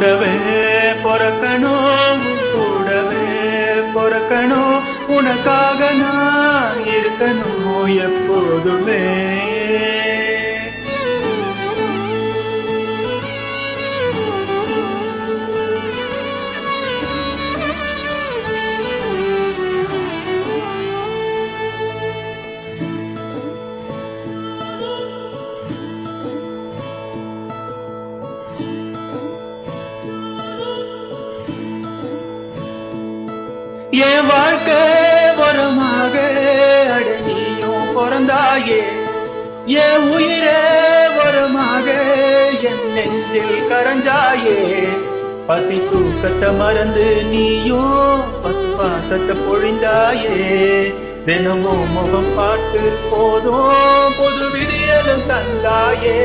கூடவே பொறக்கணும் கூடவே பொறக்கணும் உனக்காக நான் இருக்கணும் எப்போதுமே என் வாழ்க்கை வரமாக அடனியும் பிறந்தாயே என் உயிரே வரமாக என் நெஞ்சில் கரஞ்சாயே பசி தூக்கத்தை மறந்து நீயும் பாசத்தை பொழிந்தாயே தினமும் முகம் பாட்டு போதும் பொது விடியலும் தந்தாயே